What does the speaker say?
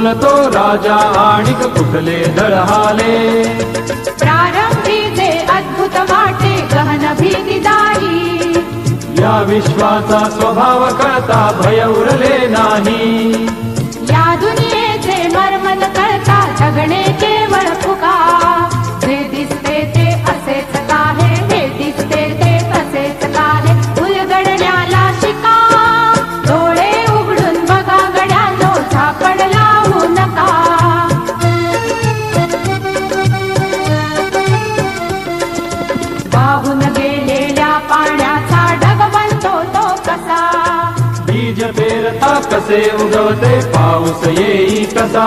बोलतो राजा आणिक कुठले दळहाले. प्रारंभी जे अद्भुत वाटे गहन भीतीदायी, या विश्वाचा स्वभाव कळता भय उरले नाही. या दुनियेचे मर्मन कळता जगणे केवळ फुका. जे दिसते ते असेच काहे, हे दिसते ते असेच काहे, उलगडण्याला शिका. डोळे उघडून बघा गड्यानो, झापड लावू नका. वाहून गेलेल्या पाण्याचा ढग बनतो तो कसा. बीज पेरता कसे उगवते पाऊस येई कसा.